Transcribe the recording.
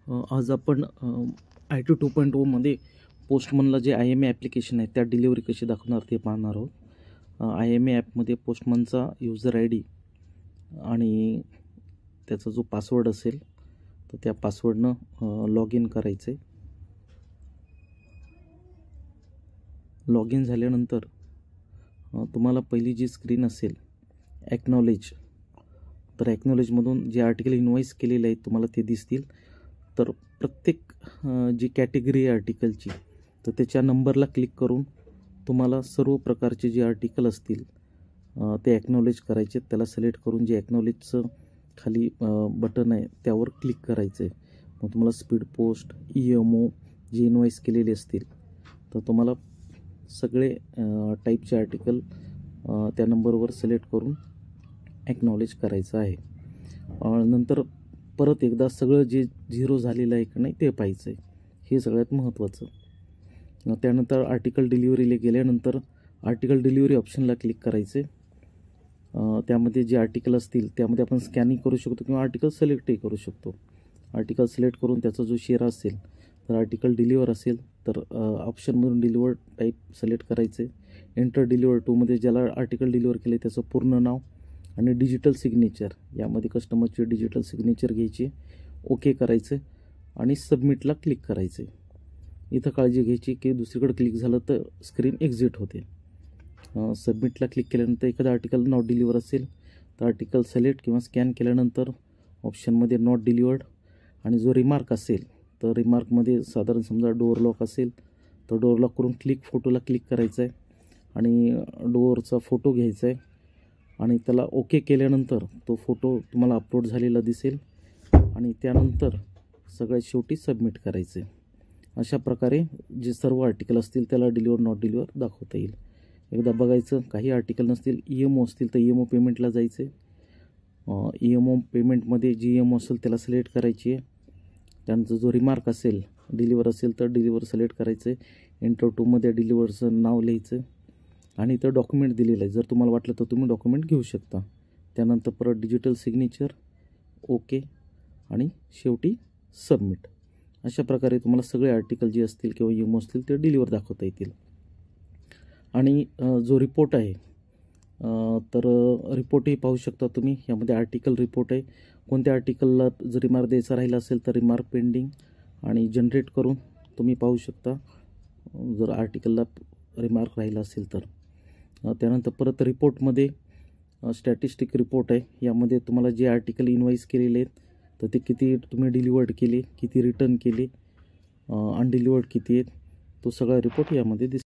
आज आपण IT 2.0 मध्ये पोस्टमनला जे IMA ॲप्लिकेशन आहे त्या डिलिव्हरी कशी दाखवणार ते पाहणार आहोत. IMA ॲपमध्ये पोस्टमनचा यूजर ID आणि त्याचा जो पासवर्ड असेल तर त्या पासवर्डनं लॉग इन करायचं आहे. लॉग इन झाल्यानंतर तुम्हाला पहिली जी स्क्रीन असेल ॲक्नॉलेज, तर ॲक्नॉलेजमधून जे आर्टिकल इन्व्हॉइस केलेले आहेत तुम्हाला ते दिसतील. तर प्रत्येक जी कॅटेगरी आहे आर्टिकलची तर त्याच्या नंबरला क्लिक करून तुम्हाला सर्व प्रकारचे जे आर्टिकल असतील ते ॲक्नॉलेज करायचे. त्याला सिलेक्ट करून जे ॲक्नॉलेजचं खाली बटन आहे त्यावर क्लिक करायचं आहे. मग तुम्हाला स्पीड पोस्ट, EMO जे इन्व्हॉइस केलेले असतील तर तुम्हाला सगळे टाईपचे आर्टिकल त्या नंबरवर सिलेक्ट करून ॲक्नॉलेज करायचं आहे. नंतर परत एकदा सगळं जे झिरो झालेलं आहे की नाही ते पाहायचं आहे, हे सगळ्यात महत्त्वाचं. त्यानंतर आर्टिकल डिलिव्हरीला गेल्यानंतर आर्टिकल डिलिव्हरी ऑप्शनला क्लिक करायचे. त्यामध्ये जे आर्टिकल असतील त्यामध्ये आपण स्कॅनिंग करू शकतो किंवा आर्टिकल सिलेक्टही करू शकतो. आर्टिकल सिलेक्ट करून त्याचा जो शेअर असेल तर आर्टिकल डिलिव्हर असेल तर ऑप्शनमधून डिलिव्हर टाईप सिलेक्ट करायचे. एंटर डिलिव्हर टूमध्ये ज्याला आर्टिकल डिलिव्हर केले त्याचं पूर्ण नाव आणि डिजिटल सिग्नेचर, यामध्ये कस्टमरचे डिजिटल सिग्नेचर घ्यायचे, ओके करायचे आणि सबमिटला क्लिक करायचे. इथं काळजी घ्यायची की दुसरीकडे क्लिक झालं तर स्क्रीन एक्झिट होते. सबमिटला क्लिक केल्यानंतर एखादा आर्टिकल नॉट डिलिव्हर असेल तर आर्टिकल सिलेक्ट किंवा स्कॅन केल्यानंतर ऑप्शनमध्ये नॉट डिलिव्हर्ड आणि जो रिमार्क असेल तर रिमार्कमध्ये साधारण समजा डोअर लॉक असेल तर डोअर लॉक करून फोटोला क्लिक करायचं आहे आणि डोअरचा फोटो घ्यायचा आहे आणि त्याला ओके केल्यानंतर तो फोटो तुम्हाला अपलोड झालेला दिसेल आणि त्यानंतर सगळ्यात शेवटी सबमिट करायचे. अशा प्रकारे जे सर्व आर्टिकल असतील त्याला डिलिव्हर नॉट डिलिव्हर दाखवता येईल. एकदा बघायचं. काही आर्टिकल नसतील, EMO असतील तर EMO पेमेंटला जायचे. EMO पेमेंटमध्ये जी EMO असेल त्याला सिलेक्ट करायची आहे. त्यानंतर जो रिमार्क असेल डिलिव्हर असेल तर डिलिव्हर सिलेक्ट करायचं आहे. एंटर टूमध्ये डिलिव्हरचं नाव लिहायचं आणि इथं डॉक्युमेंट दिलेलं आहे. जर तुम्हाला वाटलं तर तुम्ही डॉक्युमेंट घेऊ शकता. त्यानंतर परत डिजिटल सिग्नेचर, ओके आणि शेवटी सबमिट. अशा प्रकारे तुम्हाला सगळे आर्टिकल जे असतील किंवा EMO असतील ते डिलिव्हर दाखवता येतील. आणि जो रिपोर्ट आहे तर रिपोर्टही पाहू शकता तुम्ही. यामध्ये आर्टिकल रिपोर्ट आहे. कोणत्या आर्टिकलला जर रिमार्क द्यायचा राहिला असेल तर रिमार्क पेंडिंग आणि जनरेट करून तुम्ही पाहू शकता जर आर्टिकलला रिमार्क राहिला असेल तर. त्यानंतर परत रिपोर्टमध्ये स्टॅटिस्टिक रिपोर्ट आहे. यामध्ये तुम्हाला जे आर्टिकल इन्व्हॉइस केलेले आहेत तर ते किती तुम्ही डिलिव्हर्ड केले, किती रिटर्न केले, अनडिलिव्हर्ड किती आहेत, तो सगळा रिपोर्ट यामध्ये दिसतो.